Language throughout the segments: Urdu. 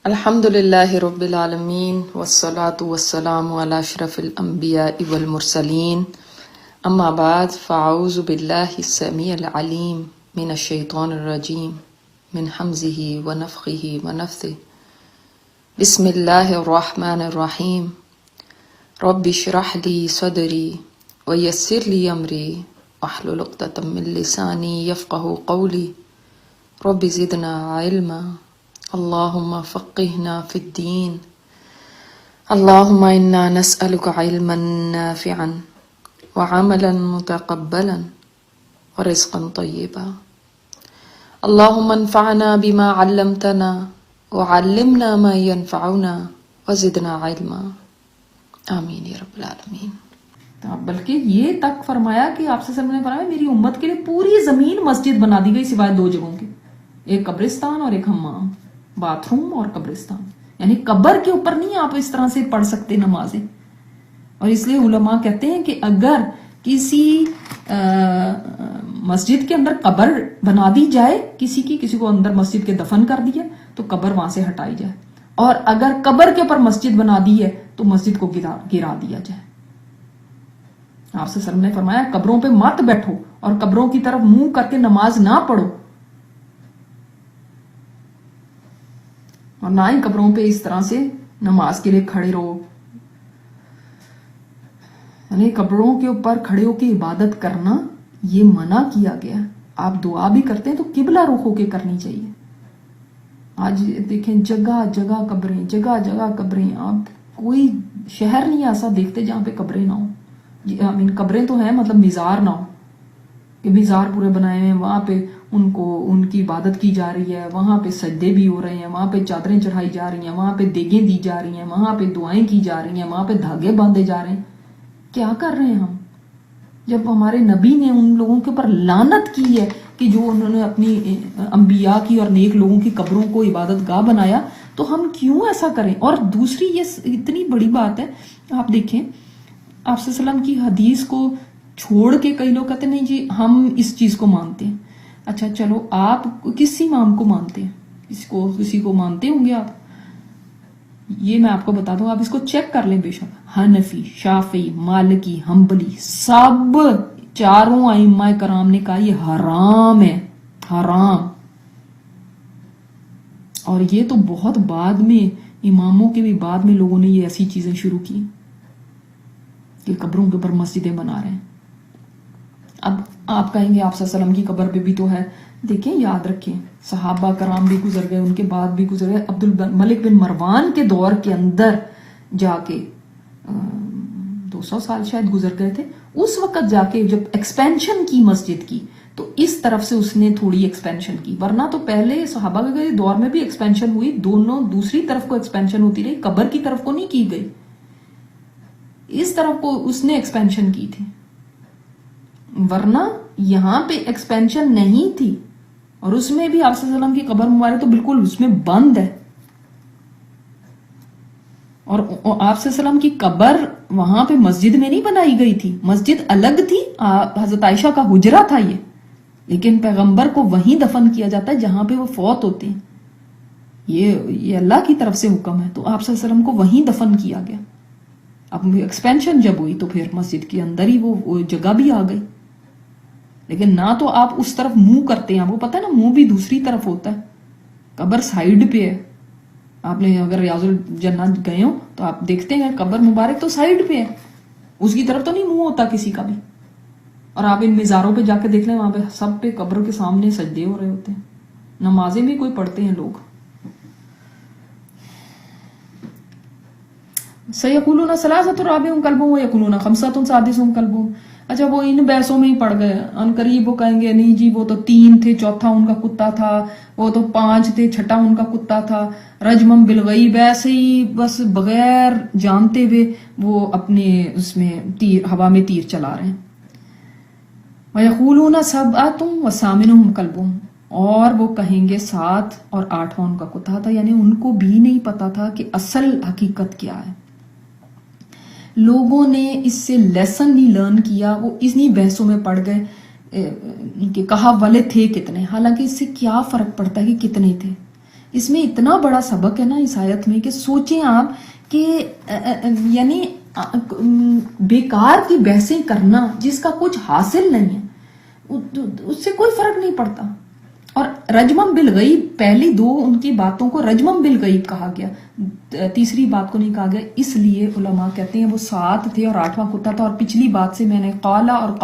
الحمد للہ رب العالمین والصلاة والسلام علی اشرف الانبیاء والمرسلین اما بعد فاعوذ باللہ السمیع العلیم من الشیطان الرجیم من حمزہ ونفخہ ونفثہ بسم اللہ الرحمن الرحیم رب اشرح لی صدری ویسر لی امری واحلل عقدۃ من لسانی یفقہوا قولی رب زدنا علما اللہم فقہنا فی الدین اللہم انا نسألک علما نافعا وعملا متقبلا ورزقا طیبا اللہم انفعنا بما علمتنا وعلمنا ما ينفعنا وزدنا علما آمین یا رب العالمین۔ بلکہ یہ تک فرمایا کہ آپ سے نے فرمایا میری امت کے لیے پوری زمین مسجد بنا دی گئی سوائے دو جگہوں کے، ایک قبرستان اور ایک حمام، باتھ روم اور قبرستان، یعنی قبر کے اوپر نہیں آپ اس طرح سے پڑھ سکتے نمازیں۔ اور اس لیے علماء کہتے ہیں کہ اگر کسی مسجد کے اندر قبر بنا دی جائے کسی کو اندر مسجد کے دفن کر دیا تو قبر وہاں سے ہٹائی جائے، اور اگر قبر کے اوپر مسجد بنا دی ہے تو مسجد کو گرا دیا جائے۔ آپ سے نے فرمایا قبروں پہ مت بیٹھو اور قبروں کی طرف منہ کر کے نماز نہ پڑھو، اور نہ ہی قبروں پہ اس طرح سے نماز کے لیے کھڑے رہو، یعنی قبروں کے اوپر کھڑے ہو کے عبادت کرنا یہ منع کیا گیا۔ آپ دعا بھی کرتے ہیں تو قبلہ رخ ہو کے کرنی چاہیے۔ آج دیکھیں جگہ جگہ قبریں، جگہ جگہ قبریں، آپ کوئی شہر نہیں ایسا دیکھتے جہاں پہ قبریں نہ ہوں۔ قبریں تو ہیں، مطلب مزار نہ ہو کہ مزار پورے بنائے ہیں، وہاں پہ ان کی عبادت کی جا رہی ہے، وہاں پہ سجدے بھی ہو رہے ہیں، وہاں پہ چادریں چڑھائی جا رہی ہیں، وہاں پہ دیگیں دی جا رہی ہیں، وہاں پہ دعائیں کی جا رہی ہیں، وہاں پہ دھاگے باندھے جا رہے ہیں۔ کیا کر رہے ہیں ہم؟ جب ہمارے نبی نے ان لوگوں کے اوپر لعنت کی ہے کہ جو انہوں نے اپنی انبیاء کی اور نیک لوگوں کی قبروں کو عبادت گاہ بنایا، تو ہم کیوں ایسا کریں؟ اور دوسری یہ اتنی بڑی بات ہے، آپ دیکھیں آپ صلی اللہ علیہ وسلم کی حدیث کو چھوڑ کے کئی لوگ کہتے ہیں نہیں جی ہم اس چیز کو مانتے ہیں۔ اچھا چلو، آپ کس امام کو مانتے ہیں؟ کسی کو مانتے ہوں گے آپ؟ یہ میں آپ کو بتا دوں، آپ اس کو چیک کر لیں بے شک، حنفی، شافعی، مالکی، حنبلی، سب چاروں ائمہ کرام نے کہا یہ حرام ہے، حرام۔ اور یہ تو بہت بعد میں، اماموں کے بھی بعد میں لوگوں نے یہ ایسی چیزیں شروع کی کہ قبروں کے اوپر مسجدیں بنا رہے ہیں۔ اب آپ کہیں گے آپ صلی اللہ علیہ وسلم کی قبر پہ بھی تو ہے، دیکھیں یاد رکھیں صحابہ کرام بھی گزر گئے، ان کے بعد بھی گزر گئے۔ عبد الملک بن مروان کے دور کے اندر جا کے 200 سال شاید گزر گئے تھے، اس وقت جا کے جب ایکسپینشن کی مسجد کی تو اس طرف سے اس نے تھوڑی ایکسپینشن کی، ورنہ تو پہلے صحابہ کے دور میں بھی ایکسپینشن ہوئی، دونوں دوسری طرف کو ایکسپینشن ہوتی رہی، قبر کی طرف کو نہیں کی گئی، اس طرف کو اس نے ایکسپینشن کی تھی، ورنہ یہاں پہ ایکسپینشن نہیں تھی۔ اور اس میں بھی آپ صلی اللہ علیہ وسلم کی قبر مبارک تو بالکل اس میں بند ہے، اور آپ صلی اللہ علیہ وسلم کی قبر وہاں پہ مسجد میں نہیں بنائی گئی تھی، مسجد الگ تھی، حضرت عائشہ کا حجرہ تھا یہ، لیکن پیغمبر کو وہیں دفن کیا جاتا ہے جہاں پہ وہ فوت ہوتے ہیں، یہ اللہ کی طرف سے حکم ہے، تو آپ صلی اللہ علیہ وسلم کو وہیں دفن کیا گیا۔ اب ایکسپینشن جب ہوئی تو پھر مسجد کے اندر ہی وہ جگہ بھی آ گئی، لیکن نہ تو آپ اس طرف منہ کرتے ہیں، آپ کو پتہ ہے نا منہ بھی دوسری طرف ہوتا ہے، قبر سائیڈ پہ ہے۔ آپ نے اگر ریاض الجنہ گئے ہو تو آپ دیکھتے ہیں قبر مبارک تو سائیڈ پہ ہے، اس کی طرف تو نہیں منہ ہوتا کسی کا بھی۔ اور آپ ان مزاروں پہ جا کے دیکھ لیں، وہاں پہ سب پہ قبر کے سامنے سجدے ہو رہے ہوتے ہیں، نمازیں بھی کوئی پڑھتے ہیں لوگ۔ سَيَقُولُونَ ثَلَاثَةٌ رَابِعُهُمْ كَلْبُهُمْ وَيَقُولُونَ خَمْسَةٌ سَادِسُهُمْ كَلْبُهُمْ۔ اچھا وہ ان بحثوں میں ہی پڑ گئے، ان قریب وہ کہیں گے نہیں جی وہ تو 3 تھے، چوتھا ان کا کتا تھا، وہ تو 5 تھے، چھٹا ان کا کتا تھا، رجمم بالغیب، ایسے ہی بس بغیر جانتے ہوئے وہ اپنے اس میں ہوا میں تیر چلا رہے ہیں۔ وَيَقُولُونَ سَبْعَةٌ وَثَامِنُهُمْ كَلْبُهُمْ، اور وہ کہیں گے 7 اور 8واں ان کا کتا تھا، یعنی ان کو بھی نہیں پتا تھا کہ اصل حقیقت کیا ہے۔ لوگوں نے اس سے لیسن نہیں لرن کیا، وہ اتنی بحثوں میں پڑ گئے کہ کہا والے تھے کتنے، حالانکہ اس سے کیا فرق پڑتا ہے کہ کتنے تھے، اس میں اتنا بڑا سبق ہے نا اس آیت میں کہ سوچیں آپ کہ یعنی بیکار کی بحثیں کرنا جس کا کچھ حاصل نہیں ہے اس سے کوئی فرق نہیں پڑتا. اور رجمم بالغیب، پہلی دو ان کی باتوں کو رجمم بالغیب کہا گیا، تیسری بات کو نہیں کہا گیا. اس لیے علماء کہتے ہیں وہ 7 تھے اور 8واں کتا تھا. اور پچھلی بات سے میں نے قالا اور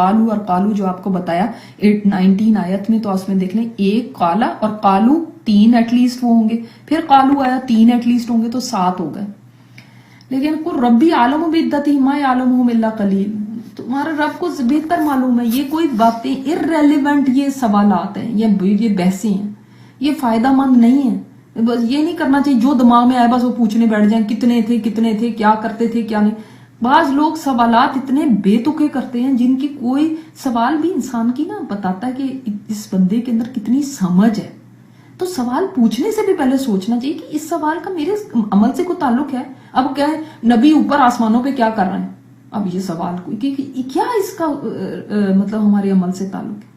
قالو جو آپ کو بتایا 19 آیت میں، تو اس میں دیکھ لیں ایک قالا اور قالو 3 ایٹ لیسٹ وہ ہوں گے، پھر قالو آیا 3 ایٹ لیسٹ ہوں گے، تو 7 ہو گئے. لیکن قل ربی عالم بعدتہم ما یعلمہم الا قلیل، تمہارے رب کو بہتر معلوم ہے. یہ کوئی باتیں irrelevant یہ سوالات ہیں، یہ بحثیں ہیں، یہ فائدہ مند نہیں ہے. بس یہ نہیں کرنا چاہیے جو دماغ میں آئے بس وہ پوچھنے بیٹھ جائیں کتنے تھے کیا کرتے تھے کیا نہیں. بعض لوگ سوالات اتنے بے تکے کرتے ہیں جن کی کوئی سوال بھی انسان کی نا بتاتا ہے کہ اس بندے کے اندر کتنی سمجھ ہے. تو سوال پوچھنے سے بھی پہلے سوچنا چاہیے کہ اس سوال کا میرے عمل سے کوئی تعلق ہے. اب کیا ہے نبی اوپر آسمانوں پہ کیا کر رہے ہیں، اب یہ سوال کوئی کیا اس کا مطلب ہمارے عمل سے تعلق ہے.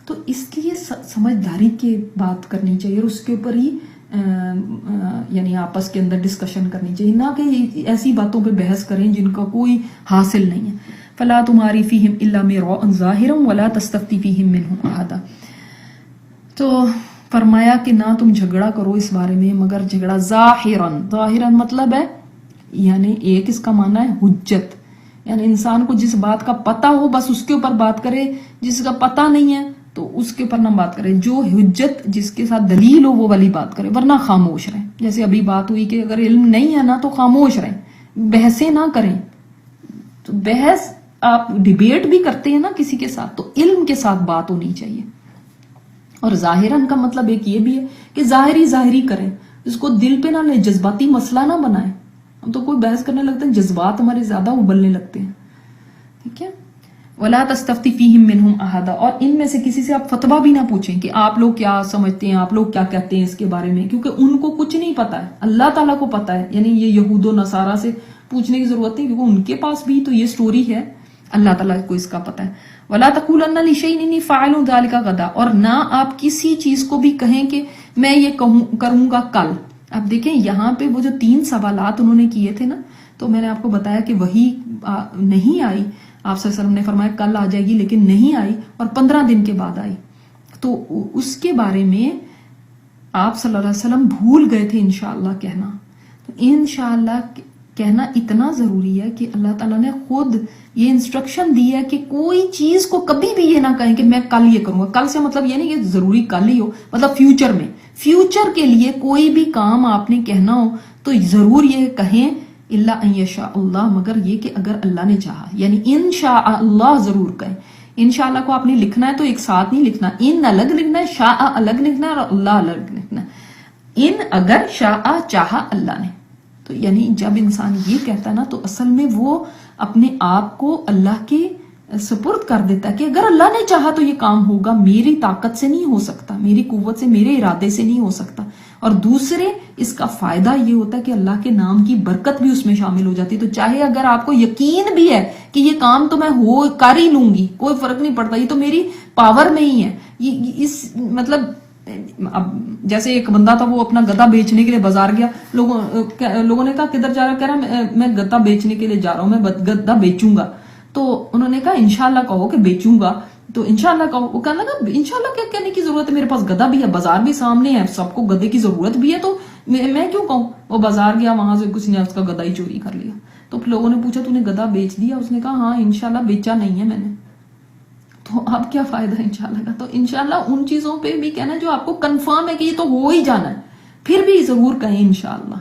تو اس لیے سمجھداری کی بات کرنی چاہیے اور اس کے اوپر ہی یعنی آپس کے اندر ڈسکشن کرنی چاہیے، نہ کہ ایسی باتوں پہ بحث کریں جن کا کوئی حاصل نہیں ہے. فلا تماری فیہم الا مراء ظاہرا ولا تستفتی فیہم منہم احدا. تو فرمایا کہ نہ تم جھگڑا کرو اس بارے میں مگر جھگڑا ظاہرا مطلب ہے یعنی ایک اس کا معنی ہے حجت، یعنی انسان کو جس بات کا پتہ ہو بس اس کے اوپر بات کرے، جس کا پتہ نہیں ہے تو اس کے اوپر نہ بات کرے. جو حجت جس کے ساتھ دلیل ہو وہ والی بات کرے، ورنہ خاموش رہیں. جیسے ابھی بات ہوئی کہ اگر علم نہیں ہے نا تو خاموش رہیں، بحثیں نہ کریں. تو بحث آپ ڈیبیٹ بھی کرتے ہیں نا کسی کے ساتھ تو علم کے ساتھ بات ہونی چاہیے. اور ظاہراً کا مطلب ایک یہ بھی ہے کہ ظاہری کریں، اس کو دل پہ نہ لیں، جذباتی مسئلہ نہ بنائیں. ہم تو کوئی بحث کرنے لگتے ہیں جذبات ہمارے زیادہ ابلنے لگتے ہیں. ٹھیک ہے. ولا تستفتی فیہم منہم احدا، اور ان میں سے کسی سے آپ فتویٰ بھی نہ پوچھیں کہ آپ لوگ کیا سمجھتے ہیں، آپ لوگ کیا کہتے ہیں اس کے بارے میں، کیونکہ ان کو کچھ نہیں پتا ہے، اللہ تعالیٰ کو پتا ہے. یعنی یہ یہود و نصارہ سے پوچھنے کی ضرورت نہیں، کیونکہ ان کے پاس بھی تو یہ سٹوری ہے، اللہ تعالیٰ کو اس کا پتا ہے. ولا تقولن لشیء انی فاعل ذلک غدا، اور نہ آپ کسی چیز کو بھی کہیں کہ میں یہ کروں گا کل. اب دیکھیں یہاں پہ وہ جو 3 سوالات انہوں نے کیے تھے نا، تو میں نے آپ کو بتایا کہ وہی نہیں آئی، آپ صلی اللہ علیہ وسلم نے فرمایا کل آ جائے گی، لیکن نہیں آئی اور 15 دن کے بعد آئی. تو اس کے بارے میں آپ صلی اللہ علیہ وسلم بھول گئے تھے انشاءاللہ کہنا. تو انشاءاللہ کہنا اتنا ضروری ہے کہ اللہ تعالیٰ نے خود یہ انسٹرکشن دی ہے کہ کوئی چیز کو کبھی بھی یہ نہ کہیں کہ میں کل یہ کروں گا. کل سے مطلب یہ نہیں کہ ضروری کل ہی ہو، مطلب فیوچر میں، فیوچر کے لیے کوئی بھی کام آپ نے کہنا ہو تو ضرور یہ کہیں الا ان یشاء اللہ، مگر یہ کہ اگر اللہ نے چاہا. یعنی انشاء اللہ ضرور کہیں. انشاءاللہ کو آپ نے لکھنا ہے تو ایک ساتھ نہیں لکھنا، ان الگ لکھنا ہے، شاء الگ لکھنا ہے اور اللہ الگ لکھنا ہے. ان اگر شاء چاہا اللہ نے، تو یعنی جب انسان یہ کہتا ہے نا تو اصل میں وہ اپنے آپ کو اللہ کے سپرد کر دیتا ہے کہ اگر اللہ نے چاہا تو یہ کام ہوگا، میری طاقت سے نہیں ہو سکتا، میری قوت سے، میرے ارادے سے نہیں ہو سکتا. اور دوسرے اس کا فائدہ یہ ہوتا ہے کہ اللہ کے نام کی برکت بھی اس میں شامل ہو جاتی ہے. تو چاہے اگر آپ کو یقین بھی ہے کہ یہ کام تو میں کر ہی لوں گی، کوئی فرق نہیں پڑتا، یہ تو میری پاور میں ہی ہے، اس مطلب اب جیسے ایک بندہ تھا وہ اپنا گدا بیچنے کے لیے بازار گیا، لوگوں نے کہا کدھر جا رہا، کہہ رہا میں گدا بیچنے کے لیے جا رہا ہوں، میں گدا بیچوں گا. تو انہوں نے کہا انشاءاللہ کہو کہ بیچوں گا. تو انشاءاللہ کہو. وہ کہنے لگا انشاءاللہ کیا کہنے کی ضرورت ہے، میرے پاس گدا بھی ہے، بازار بھی سامنے ہے، سب کو گدے کی ضرورت بھی ہے، تو میں کیوں کہوں. وہ بازار گیا، وہاں سے کسی نے اس کا گدا ہی چوری کر لیا. تو لوگوں نے پوچھا تو نے گدا بیچ دیا؟ اس نے کہا ہاں انشاءاللہ بیچا نہیں ہے میں نے. تو اب کیا فائدہ انشاءاللہ کا. تو انشاءاللہ ان چیزوں پہ بھی کہنا جو آپ کو کنفرم ہے کہ یہ تو ہو ہی جانا ہے، پھر بھی ضرور کہیں انشاءاللہ.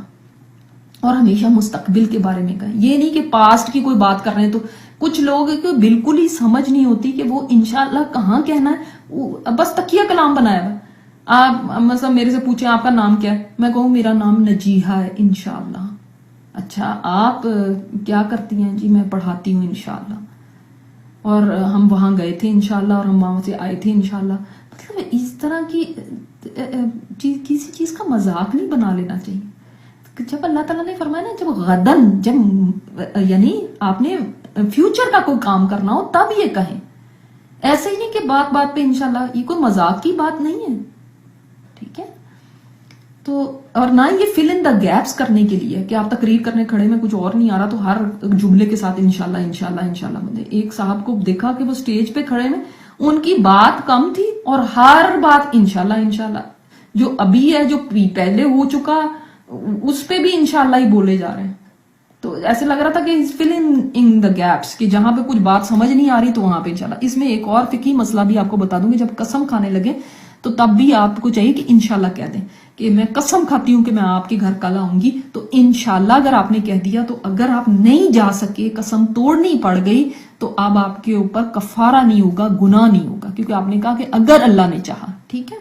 اور ہمیشہ مستقبل کے بارے میں کہیں، یہ نہیں کہ پاسٹ کی کوئی بات کر رہے ہیں. تو کچھ لوگ کو بالکل ہی سمجھ نہیں ہوتی کہ وہ انشاءاللہ کہاں کہنا ہے، بس تکیہ کلام بنایا ہوا. آپ مثلا میرے سے پوچھیں آپ کا نام کیا ہے، میں کہوں میرا نام نجیحہ ہے انشاءاللہ. اچھا آپ کیا کرتی ہیں؟ جی میں پڑھاتی ہوں انشاءاللہ، اور ہم وہاں گئے تھے انشاءاللہ، اور ہم وہاں سے آئے تھے انشاءاللہ. مطلب اس طرح کی کسی چیز کا مذاق نہیں بنا لینا چاہیے. جب اللہ تعالیٰ نے فرمایا نا جب غدن، جب یعنی آپ نے فیوچر کا کوئی کام کرنا ہو تب یہ کہیں، ایسے ہی نہیں کہ بات بات پہ انشاءاللہ. یہ کوئی مذاق کی بات نہیں ہے. ٹھیک ہے. تو اور نہ یہ فل ان دا گیپس کرنے کے لیے کہ آپ تقریر کرنے کھڑے میں کچھ اور نہیں آ رہا تو ہر جملے کے ساتھ انشاءاللہ انشاءاللہ انشاءاللہ بندے. ایک صاحب کو دیکھا کہ وہ سٹیج پہ کھڑے میں ان کی بات کم تھی اور ہر بات انشاءاللہ انشاءاللہ، جو ابھی ہے جو پہلے ہو چکا اس پہ بھی انشاءاللہ ہی بولے جا رہے ہیں. تو ایسے لگ رہا تھا کہ فل ان دا گیپس کہ جہاں پہ کچھ بات سمجھ نہیں آ رہی تو وہاں پہ انشاءاللہ. اس میں ایک اور فقہی مسئلہ بھی آپ کو بتا دوں گی، جب قسم کھانے لگے تو تب بھی آپ کو چاہیے کہ انشاءاللہ کہہ دیں کہ میں قسم کھاتی ہوں کہ میں آپ کے گھر کل آؤں گی، تو انشاءاللہ اگر آپ نے کہہ دیا تو اگر آپ نہیں جا سکے، قسم توڑنی پڑ گئی، تو اب آپ کے اوپر کفارہ نہیں ہوگا، گناہ نہیں ہوگا، کیونکہ آپ نے کہا کہ اگر اللہ نے چاہا. ٹھیک ہے،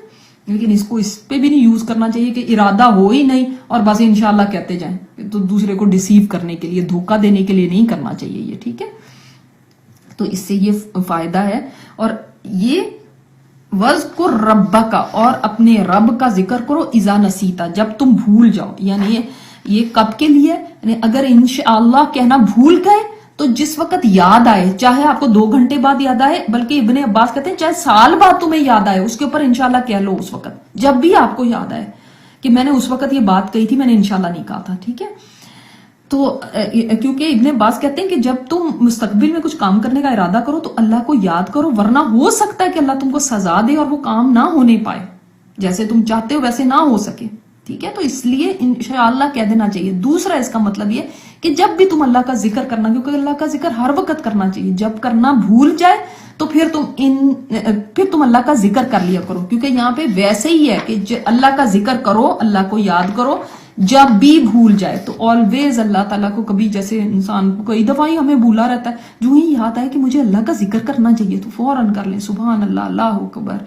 لیکن اس کو اس پہ بھی نہیں یوز کرنا چاہیے کہ ارادہ ہو ہی نہیں اور بس انشاءاللہ کہتے جائیں، تو دوسرے کو ڈیسیو کرنے کے لیے، دھوکہ دینے کے لیے نہیں کرنا چاہیے یہ. ٹھیک ہے، تو اس سے یہ فائدہ ہے. اور یہ وَاذْكُرْ رَبَّكَ، اور اپنے رب کا ذکر کرو اذا نسیتا، جب تم بھول جاؤ. یعنی یہ کب کے لیے؟ یعنی اگر انشاءاللہ کہنا بھول گئے تو جس وقت یاد آئے، چاہے آپ کو 2 گھنٹے بعد یاد آئے، بلکہ ابن عباس کہتے ہیں چاہے سال بعد تمہیں یاد آئے، اس کے اوپر انشاءاللہ کہہ لو اس وقت، جب بھی آپ کو یاد آئے کہ میں نے اس وقت یہ بات کہی تھی، میں نے انشاءاللہ نہیں کہا تھا. ٹھیک ہے، تو کیونکہ ابن عباس کہتے ہیں کہ جب تم مستقبل میں کچھ کام کرنے کا ارادہ کرو تو اللہ کو یاد کرو، ورنہ ہو سکتا ہے کہ اللہ تم کو سزا دے اور وہ کام نہ ہونے پائے، جیسے تم چاہتے ہو ویسے نہ ہو سکے. ٹھیک ہے، تو اس لیے انشاءاللہ کہہ دینا چاہیے. دوسرا اس کا مطلب یہ کہ جب بھی تم اللہ کا ذکر کرنا، کیونکہ اللہ کا ذکر ہر وقت کرنا چاہیے، جب کرنا بھول جائے تو پھر تم اللہ کا ذکر کر لیا کرو، کیونکہ یہاں پہ ویسے ہی ہے کہ اللہ کا ذکر کرو، اللہ کو یاد کرو جب بھی بھول جائے. تو آلویز اللہ تعالیٰ کو، کبھی جیسے انسان کو کئی دفعہ ہی ہمیں بھولا رہتا ہے، جو ہی یاد آئے کہ مجھے اللہ کا ذکر کرنا چاہیے تو فوراً کر لیں، سبحان اللہ، اللہ اکبر،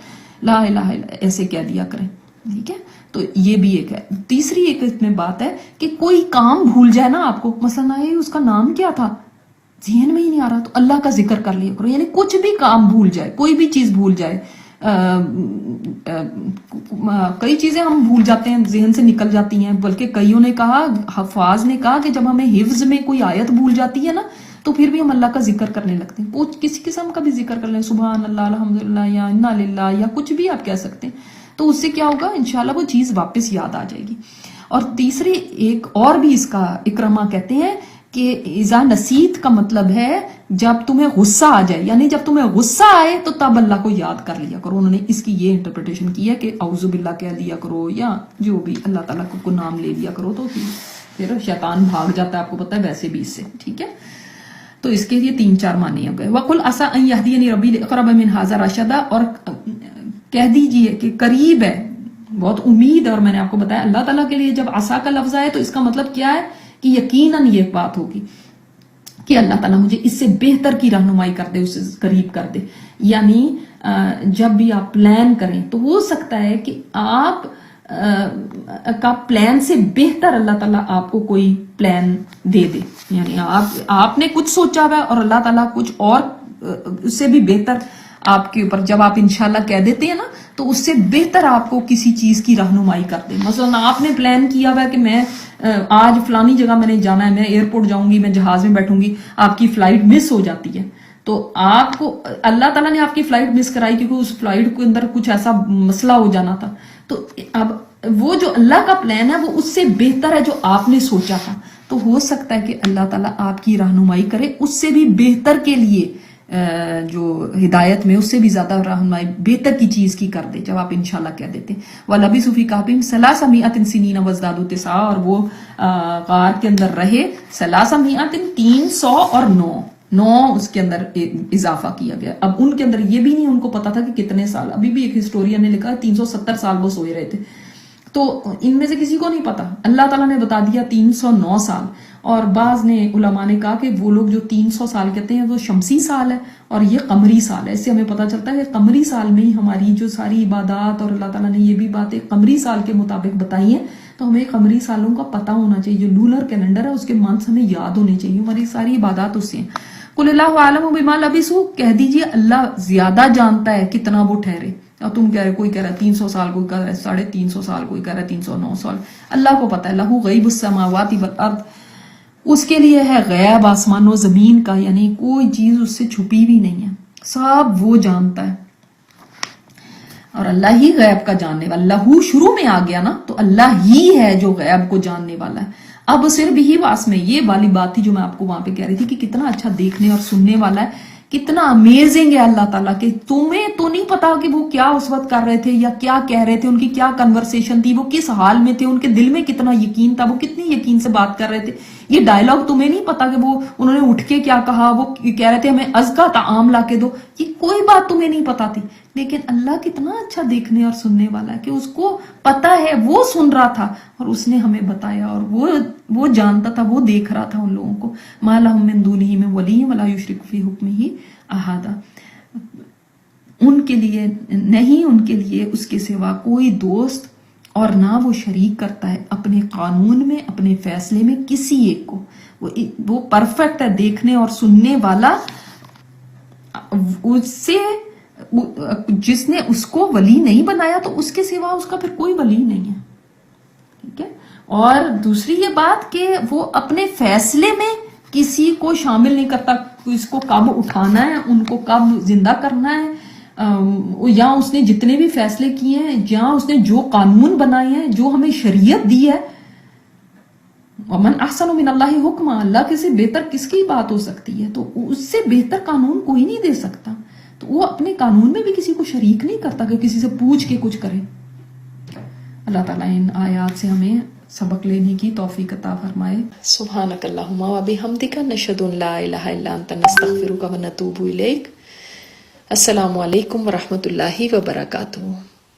لا الہ الا، ایسے کہہ دیا کریں. ٹھیک ہے، تو یہ بھی ایک ہے. تیسری ایک اس میں بات ہے کہ کوئی کام بھول جائے نا آپ کو، مثلا اس کا نام کیا تھا ذہن میں ہی نہیں آ رہا، تو اللہ کا ذکر کر لیا کرو. یعنی کچھ بھی کام بھول جائے، کوئی بھی چیز بھول جائے، کئی چیزیں ہم بھول جاتے ہیں، ذہن سے نکل جاتی ہیں، بلکہ کئیوں نے کہا، حفاظ نے کہا کہ جب ہمیں حفظ میں کوئی آیت بھول جاتی ہے نا تو پھر بھی ہم اللہ کا ذکر کرنے لگتے ہیں. وہ کسی قسم کا بھی ذکر کر لیں، سبحان اللہ، الحمدللہ، یا انا للہ، یا کچھ بھی آپ کہہ سکتے ہیں، تو اس سے کیا ہوگا، انشاءاللہ وہ چیز واپس یاد آ جائے گی. اور تیسری ایک اور بھی اس کا اکرما کہتے ہیں کہ اذا نسیت کا مطلب ہے جب تمہیں غصہ آ جائے، یعنی جب تمہیں غصہ آئے تو تب اللہ کو یاد کر لیا کرو. انہوں نے اس کی یہ انٹرپریٹیشن کی ہے کہ اعوذ باللہ کہہ لیا کرو، یا جو بھی اللہ تعالیٰ کو نام لے لیا کرو، تو پھر شیطان بھاگ جاتا ہے، آپ کو پتہ ہے ویسے بھی اس سے. ٹھیک ہے، تو اس کے یہ 3-4 معنی ہو گئے. وَقُلْ عَسَىٰ أَن يَهْدِيَنِي رَبِّي لِأَقْرَبَ مِنْ هَٰذَا رَشَدًا، اور کہہ دیجئے کہ قریب ہے، بہت امید ہے. اور میں نے آپ کو بتایا اللہ تعالیٰ کے لیے جب عصا کا لفظ آئے تو اس کا مطلب کیا ہے کہ یقیناً یہ بات ہوگی کہ اللہ تعالیٰ مجھے اس سے بہتر کی رہنمائی کر دے، اسے قریب کر دے. یعنی جب بھی آپ پلان کریں تو ہو سکتا ہے کہ آپ کا پلان سے بہتر اللہ تعالیٰ آپ کو کوئی پلان دے دے. یعنی آپ نے کچھ سوچا ہوا اور اللہ تعالیٰ کچھ اور اس سے بھی بہتر آپ کے اوپر، جب آپ انشاءاللہ کہہ دیتے ہیں نا تو اس سے بہتر آپ کو کسی چیز کی رہنمائی کر دے. مثلا آپ نے پلان کیا ہوا ہے کہ میں آج فلانی جگہ میں نے جانا ہے، میں ایئرپورٹ جاؤں گی، میں جہاز میں بیٹھوں گی، آپ کی فلائٹ مس ہو جاتی ہے، تو آپ کو اللہ تعالیٰ نے آپ کی فلائٹ مس کرائی کیونکہ اس فلائٹ کے اندر کچھ ایسا مسئلہ ہو جانا تھا. تو اب وہ جو اللہ کا پلان ہے وہ اس سے بہتر ہے جو آپ نے سوچا تھا. تو ہو سکتا ہے کہ اللہ تعالیٰ آپ کی رہنمائی کرے اس سے بھی بہتر کے لیے، جو ہدایت میں اس سے بھی زیادہ رہنمائی بہتر کی چیز کی کر دے جب آپ انشاءاللہ کہہ دیتے ہیں. وَلَبِثُوا فِي كَهْفِهِمْ 300 سِنِينَ وَازْدَادُوا تِسْعًا، اور وہ غار کے اندر رہے 300 اور 9 اس کے اندر اضافہ کیا گیا. اب ان کے اندر یہ بھی نہیں ان کو پتا تھا کہ کتنے سال، ابھی بھی ایک ہسٹورین نے لکھا 370 سال وہ سوئے رہے تھے، تو ان میں سے کسی کو نہیں پتا، اللہ تعالیٰ نے بتا دیا 309 سال. اور بعض نے علماء نے کہا کہ وہ لوگ جو 300 سال کہتے ہیں وہ شمسی سال ہے اور یہ قمری سال ہے. اس سے ہمیں پتا چلتا ہے کہ قمری سال میں ہی ہماری جو ساری عبادات، اور اللہ تعالیٰ نے یہ بھی باتیں قمری سال کے مطابق بتائی ہیں، تو ہمیں قمری سالوں کا پتہ ہونا چاہیے. جو لولر کیلنڈر ہے اس کے منتھس ہمیں یاد ہونے چاہیے، ہماری ساری عبادات اس سے ہیں. قُلِ اللَّهُ أَعْلَمُ بِمَا لَبِثُوا، کہہ دیجئے اللہ زیادہ جانتا ہے کتنا وہ ٹھہرے. اور تم کہہ رہے، کوئی کہہ رہا ہے 300 سال، کوئی کہہ رہا ہے 350 سال، کوئی کہہ رہا ہے 309 سال. اللہ کو پتا ہے، لہو غیب السماوات والارض، اس کے لیے ہے غیب آسمان و زمین کا، یعنی کوئی چیز اس سے چھپی بھی نہیں ہے، سب وہ جانتا ہے. اور اللہ ہی غیب کا جاننے والا، لہو شروع میں آ گیا نا تو اللہ ہی ہے جو غیب کو جاننے والا ہے. اب صرف ہی واس میں یہ والی بات تھی جو میں آپ کو وہاں پہ کہہ رہی تھی کہ کتنا اچھا دیکھنے اور سننے والا ہے، کتنا امیزنگ ہے اللہ تعالیٰ کہ تمہیں تو نہیں پتا کہ وہ کیا اس وقت کر رہے تھے یا کیا کہہ رہے تھے، ان کی کیا کنورسیشن تھی، وہ کس حال میں تھے، ان کے دل میں کتنا یقین تھا، وہ کتنی یقین سے بات کر رہے تھے. یہ ڈائلاگ تمہیں نہیں پتا کہ وہ انہوں نے اٹھ کے کیا کہا، وہ کہہ رہے تھے ہمیں ازکا طعام لا کے دو، یہ کوئی بات تمہیں نہیں پتا تھی. لیکن اللہ کتنا اچھا دیکھنے اور سننے والا ہے کہ اس کو پتا ہے، وہ سن رہا تھا اور اس نے ہمیں بتایا، اور وہ جانتا تھا، وہ دیکھ رہا تھا ان لوگوں کو. ما لہم من دونہ من ولی ولا یشرک فی حکمہ احدا، ان کے لیے نہیں، ان کے لیے اس کے سوا کوئی دوست اور نہ وہ شریک کرتا ہے اپنے قانون میں، اپنے فیصلے میں کسی ایک کو. وہ پرفیکٹ ہے دیکھنے اور سننے والا. اس سے جس نے اس کو ولی نہیں بنایا تو اس کے سوا اس کا پھر کوئی ولی نہیں ہے. ٹھیک ہے. اور دوسری یہ بات کہ وہ اپنے فیصلے میں کسی کو شامل نہیں کرتا، اس کو کب اٹھانا ہے، ان کو کب زندہ کرنا ہے، یا اس نے جتنے بھی فیصلے کیے ہیں، یا اس نے جو قانون بنائے ہیں، جو ہمیں شریعت دی ہے. ومن احسن من اللہ حکما، اللہ کے سے بہتر کس کی بات ہو سکتی ہے؟ تو اس سے بہتر قانون کوئی نہیں دے سکتا. تو وہ اپنے قانون میں بھی کسی کو شریک نہیں کرتا کہ کسی سے پوچھ کے کچھ کرے. اللہ تعالیٰ ان آیات سے ہمیں سبق لینے کی توفیق عطا فرمائے. سبحانک اللہم و بحمدک، نشہد ان لا الہ الا انت، نستغفرک و نتوب الیک. السلام علیکم ورحمۃ اللہ وبرکاتہ.